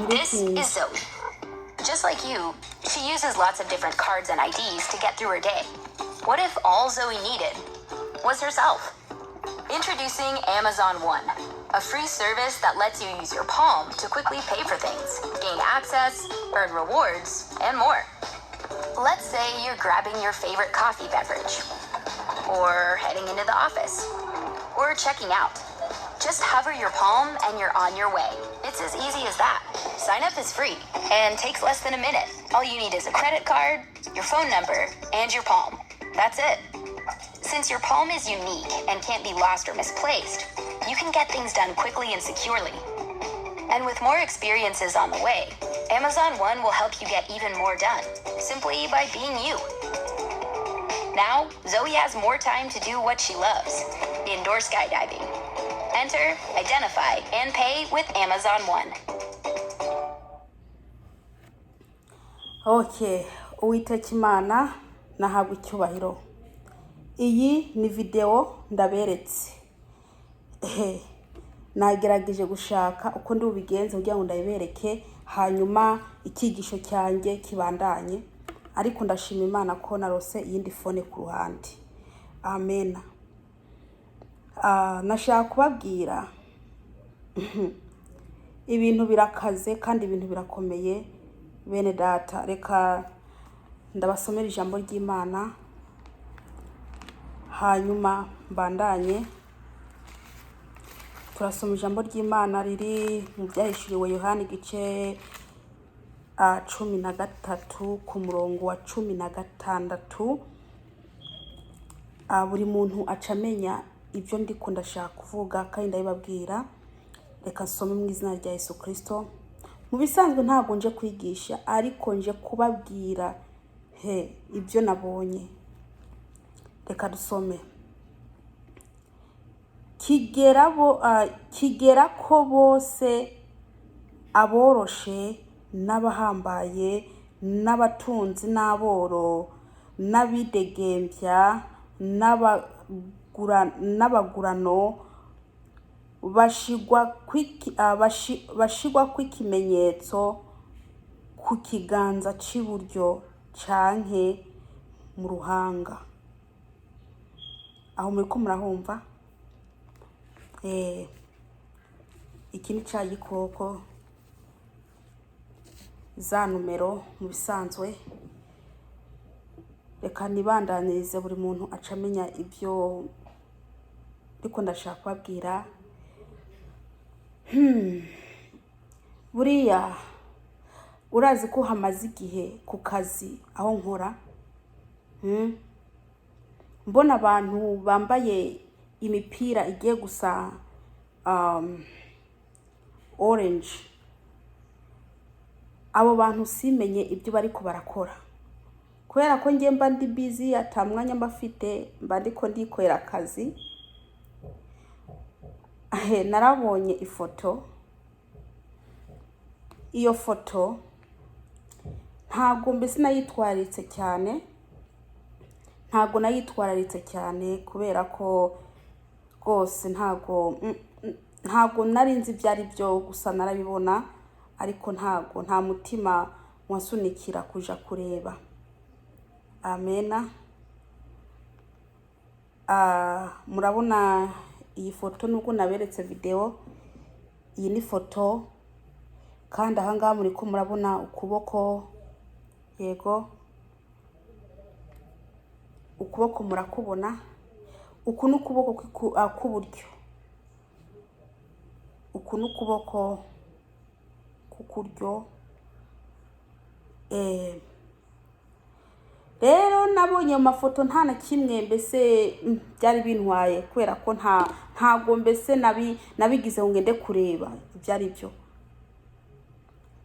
This is Zoe. Just like you, she uses lots of different cards and IDs to get through her day. What if all Zoe needed was herself? Introducing Amazon One, a free service that lets you use your palm to quickly pay for things, gain access, earn rewards, and more. Let's say you're grabbing your favorite coffee beverage, or heading into the office, or checking out. Just hover your palm and you're on your way. It's as easy as that. Sign up is free and takes less than a minute. All you need is a credit card, your phone number, and your palm. That's it. Since your palm is unique and can't be lost or misplaced, you can get things done quickly and securely. And with more experiences on the way, Amazon One will help you get even more done, simply by being you. Now, Zoe has more time to do what she loves, indoor skydiving. Enter, identify, and pay with Amazon One. Okay, Uwiteka Imana nahabwa icyubahiro. Iyi ni video ndaberetse. Nagerageje gushaka uko ndi ubigenze kugira ngo ndayibereke hanyuma ikigisho cyanjye kibandanye, ariko ndashima Imana ko narose iyindi phone ku ruhande. Amen. Nashaka kubabwira ibintu birakaze kandi ibintu birakomeye bene data. Reka ndabasomera ijambo ry'Imana hanyuma mbandanye. Turasoma ijambo ry'Imana riri mu byahishuriwe Yohana igice 13 ku murongo wa 16. Buri muntu acamenya ibyo ndiko ndashaka kuvuga kandi ndabibabwira. Reka nsome mu izina rya Yesu Kristo. Mu bisanzwe ntago nje kwigisha, ariko nje kubabwira ibyo nabonye. Reka dusome. Kigera ko bose aboroshe n'abahambaye n'abatunzi n'aboro n'abidegembya n'abagurano bashigwa kw'ikimenyetso ku kiganza cy'iburyo canke mu ruhanga. Aho muri ko murahumva? Iki ni cya gikoko, za numero mu bisanzwe. Reka nibandanirize buri muntu acamenya ibyo ndiko ndashaka kubabwira. Buriya urazi ko hamaze igihe ku kazi aho nkora, mbona abantu bambaye imipira igiye gusa orange. Abo bantu simenye ibyo bari ko barakora, kubera ko ngiye mba ndi busy, atamwanya mbafite, mba ndiko ndikorera akazi. Narabonye ifoto. Iyo foto ntago mbese nayitwararitse cyane, kubera ko rwose ntago narinzi byari byo, gusa narabibona, ariko nta mutima wasunikira kuja kureba. Amena. Murabona iyi foto nubwo naberetse video. Iyi ni foto, kandi ahangaha muri ko murabona ukuboko. Yego, ukuboko murakubona. Uku n'ukuboko k'uburyo, uku n'ukuboko k'ukuryo. Rero nabonye amafoto nta na kimwe mbese byari bintwaye, kubera ko ntago mbese nabigize ngo ngende kureba ibyari byo.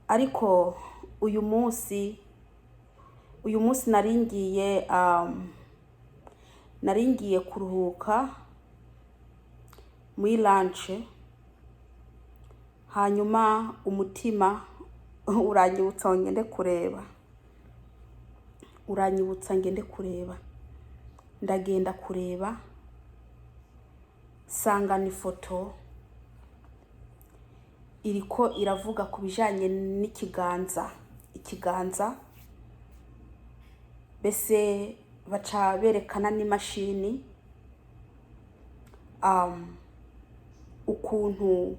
Ariko uyu munsi naringiye kuruhuka muri lunch, hanyuma umutima uranyibutsa ngende kureba. Ndagenda kureba, sanga ni foto iriko iravuga ku bijanye n'ikiganza. Ikiganza bese baca berekana n'imashini ukuntu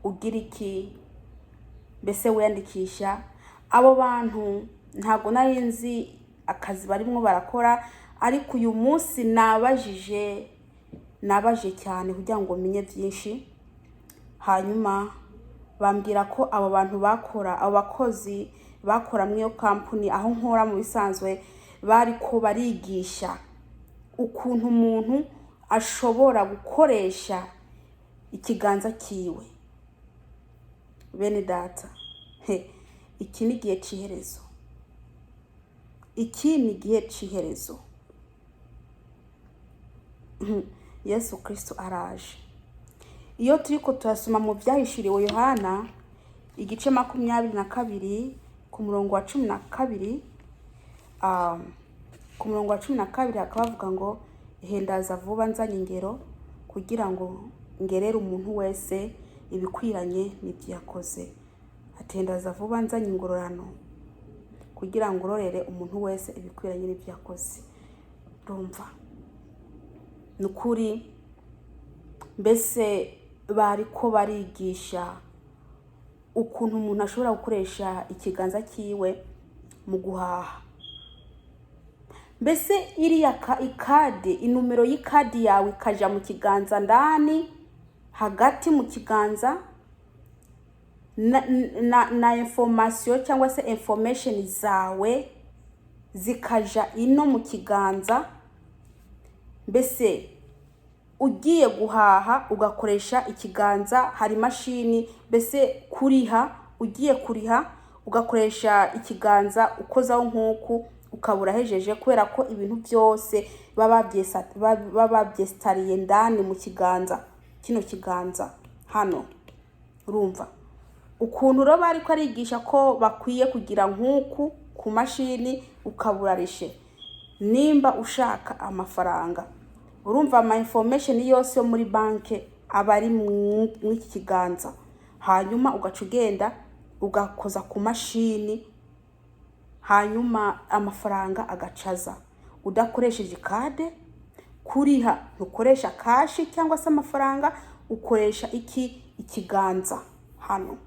ugira iki bese wiyandikisha. Abo bantu ntago nari nzi akazi barimwo barakora, ariko uyu munsi nabaje cyane kugira ngo menye byinshi. Hanyuma bambwira ko abo bantu bakora, abo bakozi bakora mwiyo company aho nkora mu bisanzwe, bariko barigisha ukuntu umuntu ashobora gukoresha ikiganza kiwe. Bene data, iki ni igihe c'iherezo. Iki ni igihe c'iherezo. Yesu Kristo araje. Iyo turiko turasoma mu byahishuriwe Yohana igice 22 ku murongo wa 12, ku murongo wa 12 akavuga ngo hendaza vuba nzanye ingero kugira ngo ngerere umuntu wese ibikwiranye n'ibyo yakoze. Atendaza vuba nzanye ingororano kugira ngo urorere umuntu wese ibikwiranye n'ibyo yakoze. Rumva nukuri mbese bariko barigisha ukuntu umuntu ashobora gukoresha ikiganza kiwe mu guhaha. Mbese iriya ikade, inumero y'ikadi yawe ikaja mu kiganza ndani hagati mu kiganza na information cyangwa se information zawe zikaja ino mu kiganza. Mbese ugiye guhaha ugakoresha ikiganza, hari mashini mbese kuriha, ugiye kuriha ugakoresha ikiganza ukozaho nkuku ukabura hejeje, kubera ko ibintu byose baba byestariye ndani mu kiganza. Kino kiganza hano urumva ukuntu ro bariko arigisha ko bakwiye kugira nkuku ku mashini ukaburarishe. Nimba ushaka amafaranga, urumva ama information yose yo muri banke abari mu iki kiganza, hanyuma ugaca ugenda ugakoza ku mashini, hanyuma amafaranga agacaza. Udakoresheje kade kuriha, ntukoresha kashi cyangwa se amafaranga, ukoresha ikiganza hano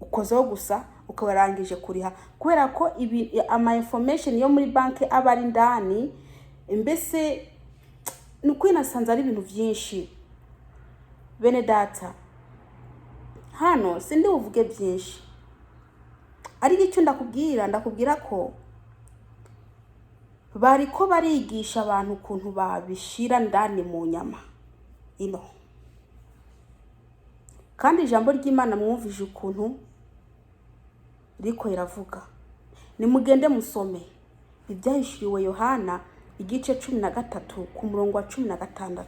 ukozeho gusa ukabarangije kuriha, kubera ko ama information yo muri banke abari ndani. Mbese nuko inasanze ari ibintu byinshi. Bene data, hano sindi uvuge byinshi, ari icyo ndakubwira ko bariko barigisha abantu ukuntu babishira ndani mu nyama ino. Kandi ijambo ry'Imana mwumvije ukuntu riko iravuga. Nimugende musome ibyahishuriwe Yohana igice 13 ku murongo wa 16.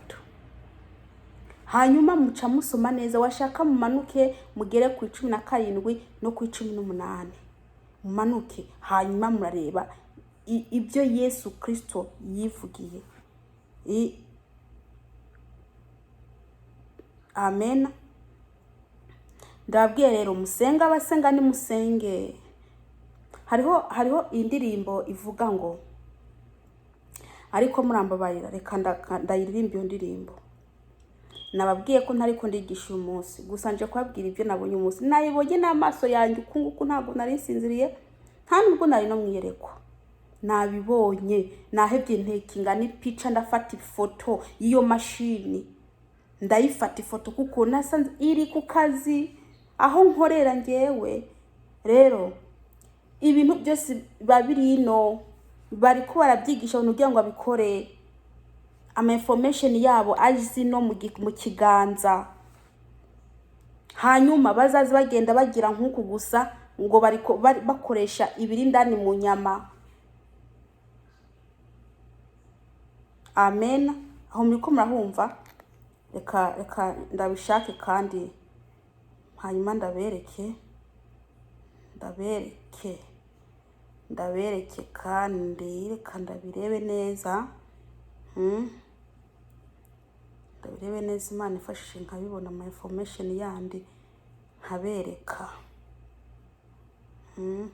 Hanyuma muca musoma neza, washaka mumanuke mugere ku 17 no ku 18. Mumanuke hanyuma murareba ibyo Yesu Kristo yivugiye. Amen. Ndabwiye rero musenga, abasenga ni musenge. Hariho indirimbo ivuga ngo, ariko murambabarira reka ndayiririmba iyo ndirimbo. Nababwiye ko ntariko ndigisha uyu munsi, gusa nje kwabwira ibyo nabonye umunsi. Nayibonye n'amaso yanjye ukunguku, ntago nari nsinziriye, nta nubwo nari no mwiyerekwa. Nabibonye, nahebye ntekinga n'ipica, ndafata ifoto iyo mashini, ndayifata ifoto kuko nasanze iri ku kazi aho nkorera ngewe. Rero ibintu byose babiri ino bariko barabyigisha abantu kugira ngo abikore. Ama information yabo azi no mu kiganza, hanyuma bazazi bagenda bagira nkuko gusa ngo bariko bakoresha ibiri ndani mu nyama. Amen. Aho muriko murahumva, reka ndabishake kandi hanyuma ndabereke kandi reka ndabirebe neza. Ndabirebe neza, Imana ifashije nkabibona ama information yandi nkabereka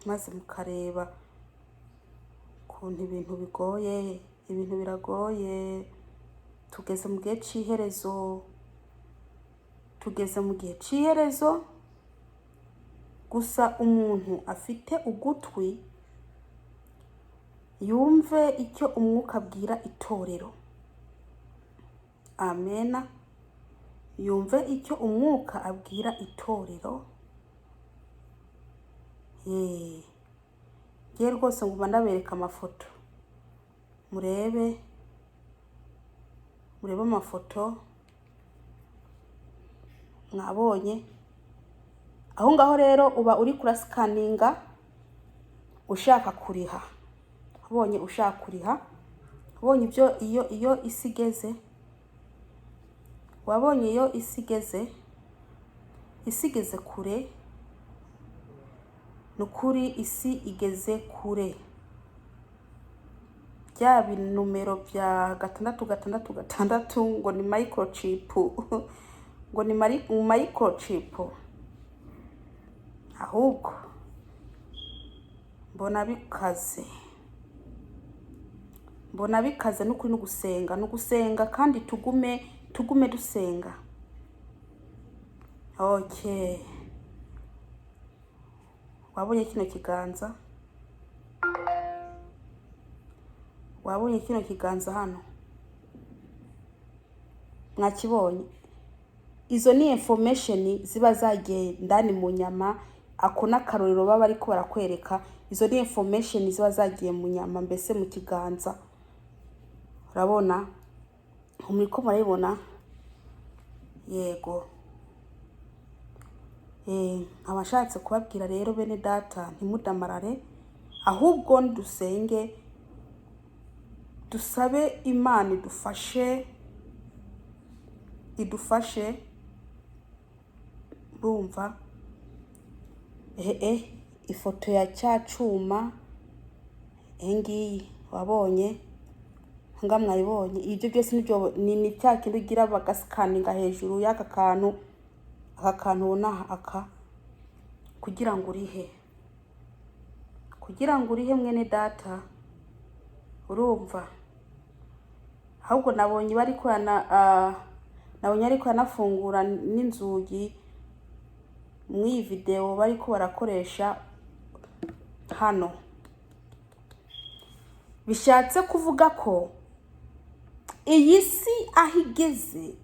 maze mukareba ukuntu ibintu bigoye, ibintu biragoye. Tugeze mu gihe c'iherezo, tugeze mu gihe c'iherezo. Gusa umuntu afite ugutwi yumve icyo umwuka abwira itorero. Amena. Yumve icyo umwuka abwira itorero. Ngiye rwose nguma ndabereka amafoto, murebe amafoto. Mwabonye aho ngaho rero uba uri kurasikaninga ushaka kuriha. Ubonye ushaka kuriha, ubonye ibyo iyo isi igeze, wabonye iyo isi igeze kure. Nukuri isi igeze kure. Bya binumero bya 666 ngo ni microchip ngo ni microchip, ahubwo mbona bikaze n'ukuri no gusenga kandi tugume dusenga. Okay, wabonye kino kiganza? Wabonye kino kiganza hano? Mwakibonye? Izo ni information ziba zagiye ndani mu nyama. Ako n'akarorero baba ariko barakwereka. Izo ni information ziba zagiye mu nyama, mbese mu kiganza. Urabona? Umuriko murabibona? Yego. Abashatse kubabwira rero bene data, ntimudamarare, ahubwo ndusenge, dusabe Imana idufashe. Urumva? Ifoto ya cyacuma ngiyi wabonye? Nga mwayibonye? Ibyo byose nibyo ni cya kintu ugira bagasikaninga hejuru y'aka kantu. Aka kantu ubona aka, kugira ngo urihe mwene data. Urumva? Ahubwo nabonye ariko yanafungura n'inzugi mu iyi video bariko barakoresha hano. Bishatse kuvuga ko iyi si aho igeze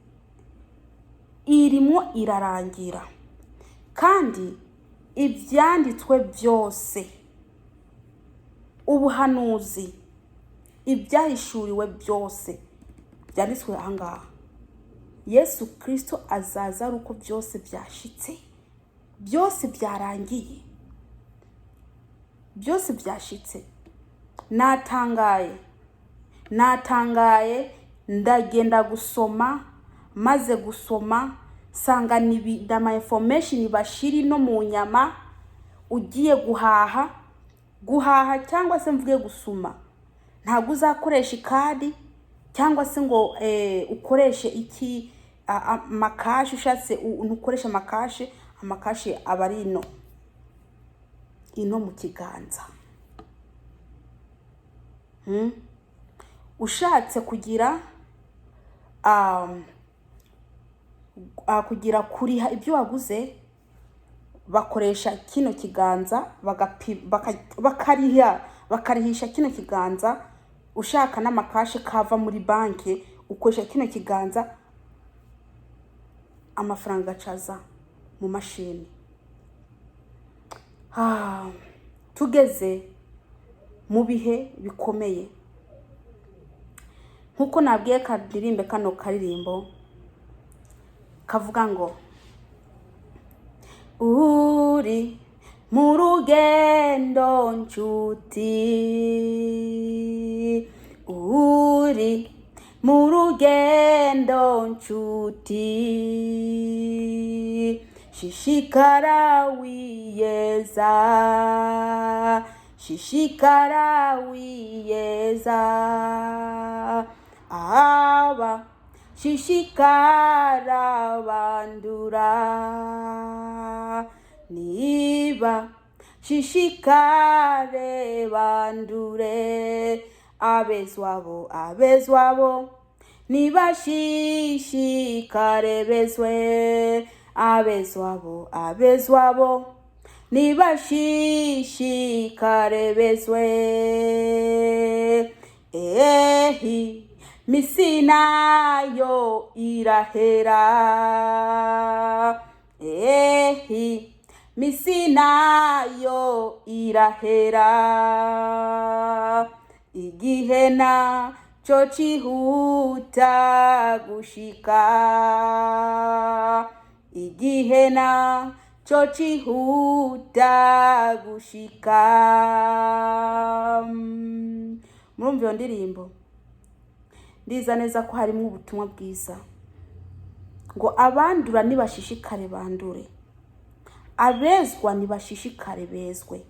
irimo irarangira, kandi ibyanditswe byose, ubuhanuzi, ibyahishuriwe byose byanditswe ahangaha. Yesu Kristo azaza ari uko byose byashitse, byose byarangiye, byose byashitse. Natangaye ndagenda gusoma, maze gusoma sanga nibidama information bashiri no mu nyama. Ugiye guhaha cyangwa se mvuge gusuma, ntabwo uzakoresha ikadi cyangwa se ngo ukoreshe iki amakashi. Ushatse ukoresha amakashi aba ari ino mu kiganza. Ushatse kugira kuriha ibyo waguze, bakoresha kino kiganza, bakarihisha kino kiganza. Ushaka n'amakashi kava muri banki, ukoresha kino kiganza, amafaranga acaza mu mashini. Tugeze mu bihe bikomeye, nkuko nabwiye kadirimbe kano karirimbo kavuga ngo uri mu rugendo nshuti, uri mu rugendo nshuti, shishikara wiyeza, shishikara wiyeza. Aba shishikara bandura, niba shishikare bandure, abezwabo niba shishikare bezwe, abezwabo niba shishikare bezwe. Ehi misina yo irahera, ehi misina yo irahera, igihena cyo cihuta gushika, igihena cyo cihuta gushika. Murumva iyo ndirimbo? Ndiza neza ko harimo ubutumwa bwiza ngo abandura nibashishikare bandure, abezwa nibashishikare bezwe.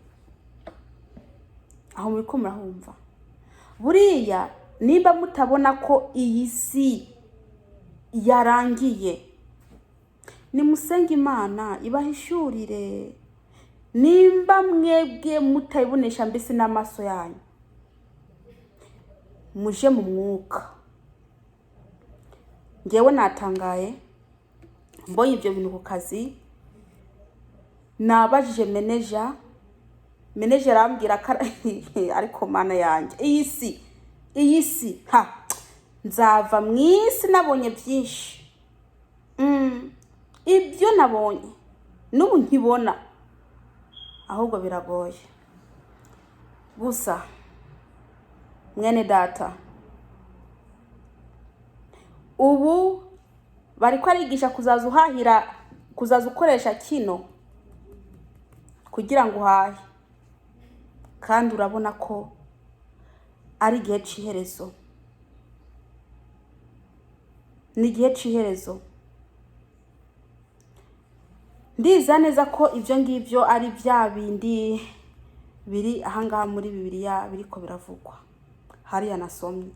Aho muri ko murahumva? Buriya nimba mutabona ko iyi si yarangiye, nimusenge Imana ibahishurire. Nimba mwebwe mutayibonesha mbese n'amaso yanyu, muje mu mwuka. Ngewe natangaye mbonye ibyo bintu ku kazi, nabajije manager arambwira ariko mana yanjye, iyi si nzava mwisi nabonye byinshi. Ibyo nabonye n'ubu nkibona, ahubwo biragoye. Gusa mwene data, ubu bari kwarigisha kuzaza uhahira, kuzaza ukoresha kino kugira ngo uhahe, kandi urabona ko ari igihe c'iherezo. Ni igihe c'iherezo. Ndiza neza ko ibyo ngibyo ari bya bindi biri ahangaha muri Bibiliya biriko biravugwa. Hariya nasomye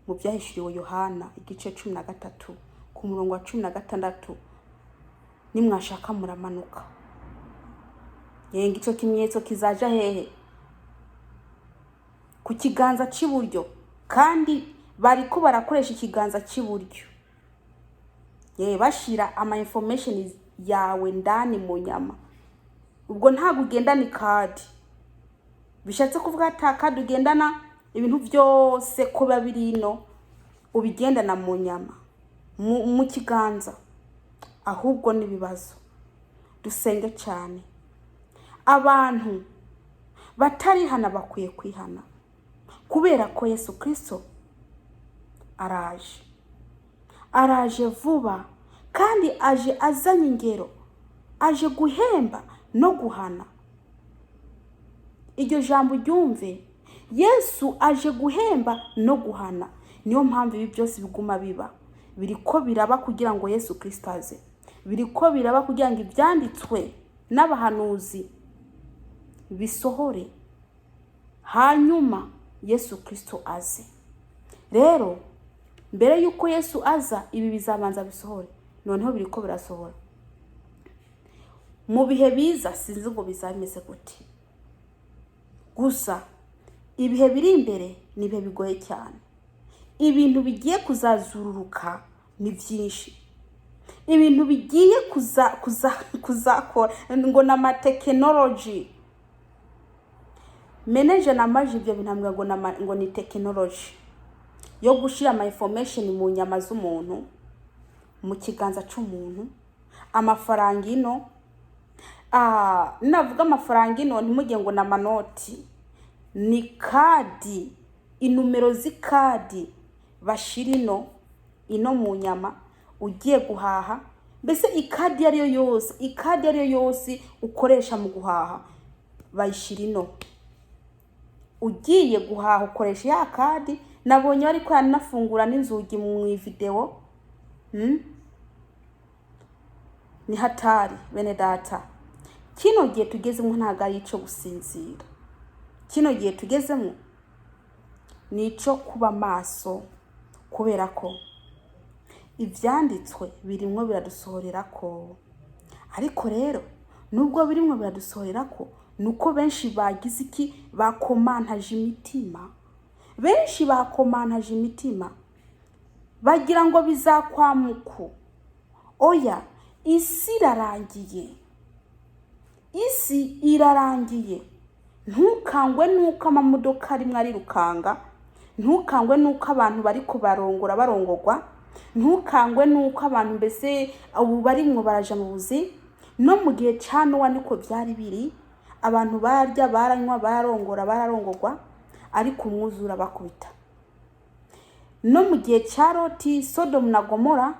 mu byahishuriwe Yohana igice 13 ku murongo wa 16, nimwashaka muramanuka. Yenga ico kimenyetso kizaja hehe? Ku kiganza cy'iburyo, kandi bariko barakoresha ikiganza cy'iburyo. Bashira ama information yawe ndani mu nyama. Ubwo ntabwo ugendana ikadi, bishatse kuvuga atakadi ugendana ibintu byose ko babirino ubigendana mu nyama, mu kiganza. Ahubwo nibibazo. Dusenge cyane. Abantu batari hana bakwiye kwihana, kubera ko Yesu Kristo araje vuba, kandi aje azanye ingero, aje guhemba no guhana. Iryo jambo ryumve, Yesu aje guhemba no guhana. Niyo mpamvu ibi byose biguma biba, biriko biraba kugira ngo Yesu Kristo aze, biriko biraba kugira ngo ibyanditswe n'abahanuzi bisohore, hanyuma Yesu Kristo aze. Rero mbere yuko Yesu aza, ibi bizabanza bisohore. Noneho biriko birasohora. Mu bihe biza sinzi ngo bizameze gute, gusa ibihe biri imbere ni bihe bigoye cyane. Ibintu bigiye kuzazururuka ni byinshi. Ibintu bigiye kuzakora ngo na technology. Manager namaje ibyo bintu ngo ni technology yo gushira ama information mu nyama z'umuntu, mu kiganza cy'umuntu. Amafaranga ino, navuga amafaranga ino ntimugiye ngo na manoti, ni kadi, inumero z'ikadi bashira ino mu nyama ugiye guhaha. Mbese ikadi ariyo yose ukoresha mu guhaha bayishira ino. Ugiye guhaha ukoresha ya kadi. Nabonye bari ko yanafungura n'inzugi mu video. Ni hatari bene data. Kino gihe tugezemo ntago ari ico gusinzira. Kino gihe tugezemo ni ico kuba maso, kubera ko ivyanditswe birimwo biradusohorera ko. Ariko rero nubwo birimwo biradusohorera ko, nuko benshi bagize iki, bakomantaje imitima. Benshi bakomantaje imitima bagira ngo bizakwamuku. Oya, isi irarangiye. Isi irarangiye. Ntukangwe nuko amamodoka arimwe arirukanga, ntukangwe nuko abantu bari kubarongora barongogwa, ntukangwe nuko abantu mbese ubu barimwo baraja mu buzi. No mu gihe ca Nowa niko byari biri, abantu barya baranywa barongora bararongogwa, ariko umwuzura bakubita. No mu gihe ca Loti, Sodomu na Gomora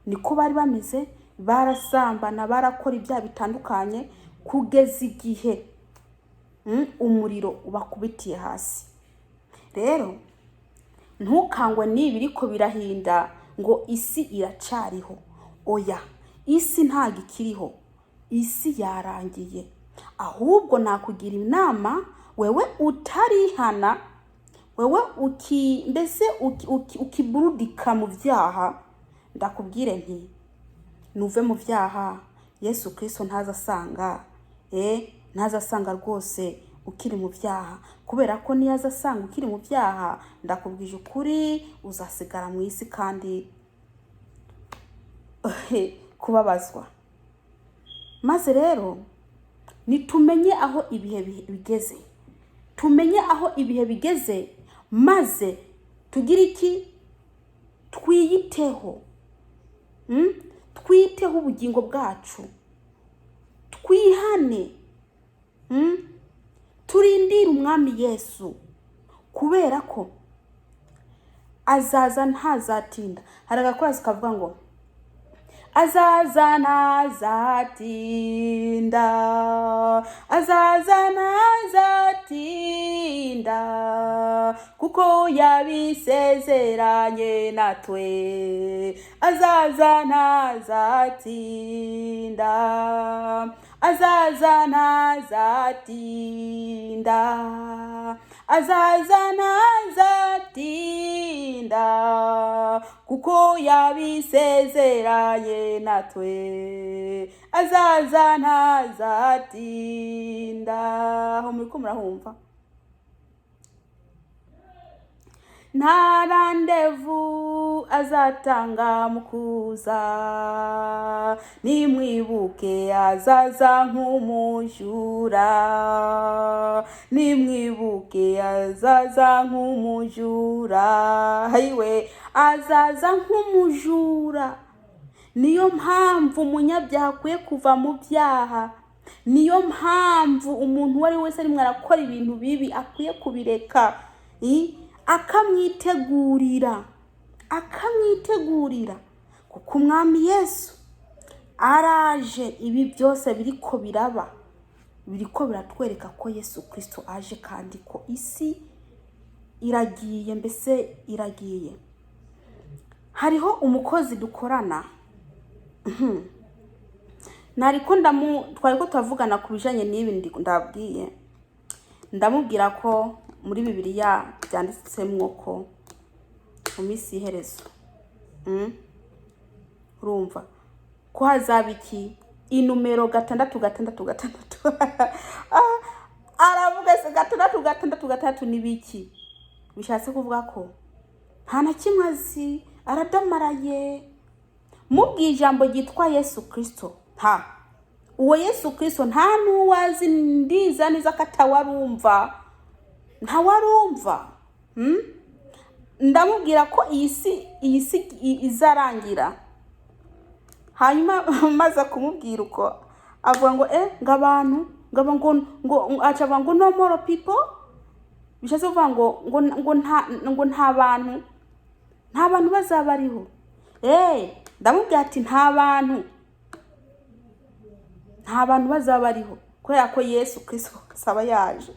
niko bari bameze, barasambana barakora ibyaha bitandukanye kugeza igihe umuriro ubakubitiye hasi. Rero ntukangwe nibi biriko birahinda ngo isi iracariho. Oya, isi ntago ikiriho, isi yarangiye. Ahubwo nakugira inama wewe utarihana, wewe ukiburudika mu vyaha, ndakubwire nti nuve mu vyaha. Yesu Kristo ntazasanga ntazasanga rwose ukiri mu vyaha, kubera ko niyaza asanga ukiri mu vyaha, ndakubwije ukuri uzasigara mu isi kandi kubabazwa. Maze rero nitumenye aho ibihe bigeze, tumenye aho ibihe bigeze, maze tugire iki, twiyiteho. Twiteho ubugingo bwacu, twihane, turindire umwami Yesu, kubera ko azaza ntazatinda. Hari agakorasi kavuga ngo azaza ntazatinda, azaza ntazatinda, kuko yabisezeranye natwe. Azaza ntazatinda, azaza ntazatinda, azaza ntazatinda, kuko yabisezeranye natwe. Azaza ntazatinda. Aho muriko murahumva? Nta randevu azatanga mukuza, nimwibuke azaza nk'umujura, nimwibuke azaza nk'umujura. Hayiwe, azaza nk'umujura. Niyo mpamvu umunyabyaha akwiye kuva mu byaha. Niyo mpamvu umuntu wari wese arimwe arakora ibintu bibi akwiye kubireka, akamwitegurira, kuko umwami Yesu araje. Ibi byose biriko biraba, biriko biratwereka ko Yesu Kristo aje, kandi ko isi iragiye, mbese iragiye. Hariho umukozi dukorana, nariko twariko tavugana kubijanye n'ibi ndabwiye, ndamubwira ko muri Bibiliya byanditsemwo ko mu minsi y'iherezo, urumva ko hazaba iki, inumero 666. Aravuga se 666 nibiki? Bishatse kuvuga ko nta na kimwe azi, aradamaraye. Mubwiye ijambo ryitwa Yesu Kristo, uwo Yesu Kristo nta nuwazi, ndiza neza katawarumva, ntawarumva. Ndamubwira ko iyi si izarangira. Hanyuma maze kumubwira uko, avuga ngo ngabantu ngo acavuga ngo no more people. Bishatse kuvuga ngo nta bantu bazaba ariho. Ndamubwira ati nta bantu bazaba ariho, kubera ko Yesu Kristo asaba yaje.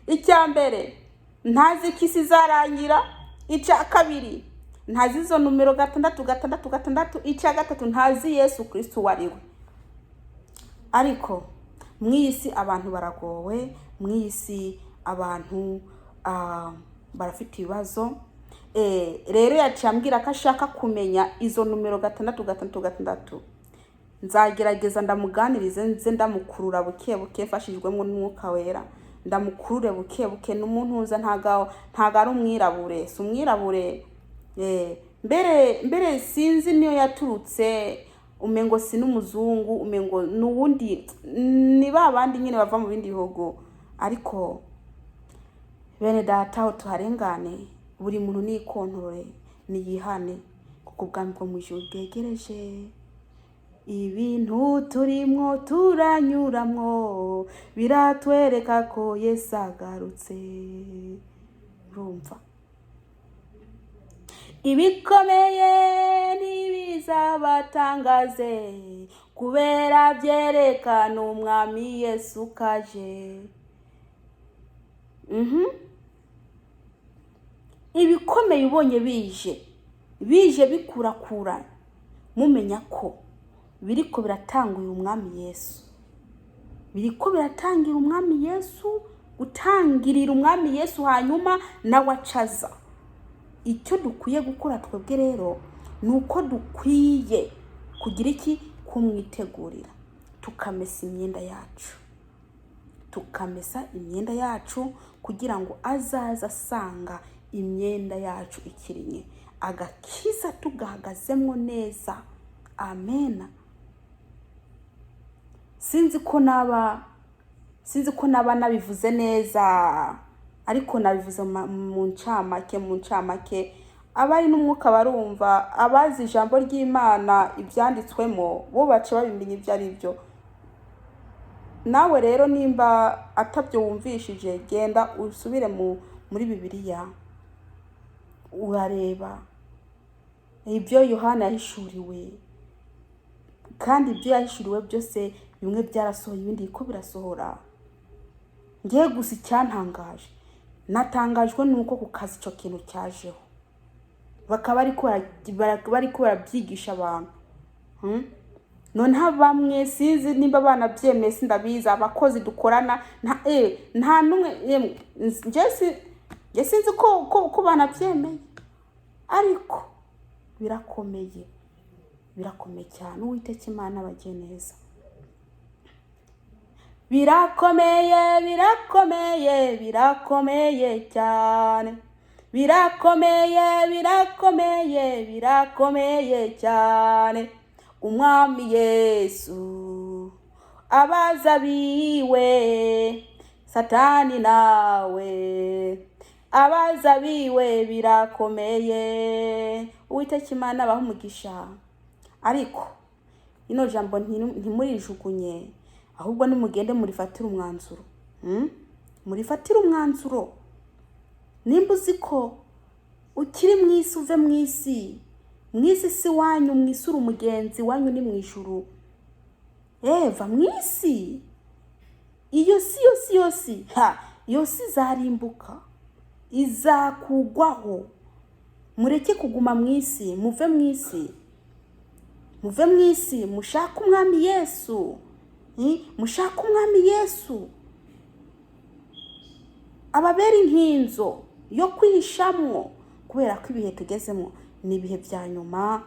Icya mbere, ntazi ko isi izarangira. Icya kabiri, ntazi izo numero 666. Icya gatatu, ntazi Yesu Kristo wariwe. Ariko mwisi abantu baragowe, mwisi abantu barafite ibibazo. rero yacambwira ko ashaka kumenya izo numero 666. Nzagerageza ndamuganirize nze ndamukurura buke buke mfashijwemo n'umwuka wera, ndamukurure buke buke. N'umuntu uza ntago ari umwirabure, si umwirabure. Mbere sinzi niyo yaturutse, umengo si n'umuzungu, umengo n'uwundi, ni babandi nyine bava mu bindi bihugu. Ariko bene data aho tuharengane, buri muntu nikontorore niyihane, kuko ubwami bwo mu ijuru bwegereje. Ibintu turimwo turanyuramwo biratwereka ko Yesu agarutse. Urumva, ibikomeye ntibizabatangaze, kubera byerekana umwami Yesu kaje. Ibikomeye ubonye bije bikurakura, mumenya ko biriko biratanga uyu mwami Yesu, biriko biratangira umwami Yesu, gutangirira umwami Yesu, hanyuma nawe acaza. Icyo dukwiye gukora twebwe rero nuko dukwiye kugira iki, kumwitegurira, tukamesa imyenda yacu, kugira ngo azaza asanga imyenda yacu ikirinye, agakiza tugahagazemo neza. Amen. Sinzi ko naba nabivuze neza, ariko nabivuze mu ncamake. Abari n'umwuka barumva, abazi ijambo ry'Imana ibyanditswemo bo bace babimenya ibyo ari byo. Nawe rero nimba atabyo wumvishije, genda usubire muri Bibiliya urareba ibyo Yohana yahishuriwe, kandi ibyo yahishuriwe byose bimwe byarasohoye, ibindi ko birasohora. Ngiye gusa icyantangaje, natangajwe nuko ku kazi icyo kintu cyajeho, bakaba bari ko barabyigisha abantu. Noneho bamwe sinzi nimba abana byemeye, sindabiza abakozi dukorana nta numwe, nje sinzi ko banabyemeye, ariko birakomeye cyane. Uwiteka Imana abagiye neza. Birakomeye cyane, birakomeye cyane. Umwami Yesu abaza biwe, Satani nawe abaza biwe, birakomeye. Uwiteka Imana abaha umugisha. Ariko ino jambo ntimurijugunye, ahubwo nimugende murifatira umwanzuro. Murifatira umwanzuro. Nimba uzi ko ukiri mu isi, uve mu isi. Mu isi si wanyu, mu isi uri umugenzi, wanyu ni mu ijuru. Va mu isi. Iyo si izarimbuka, izakugwaho. Mureke kuguma mu isi, muve mu isi, mushaka umwami Yesu. Mushaka umwami Yesu, ababera inkinzo yo kwihishamwo, kubera ko ibihe tugezemo ni ibihe bya nyuma.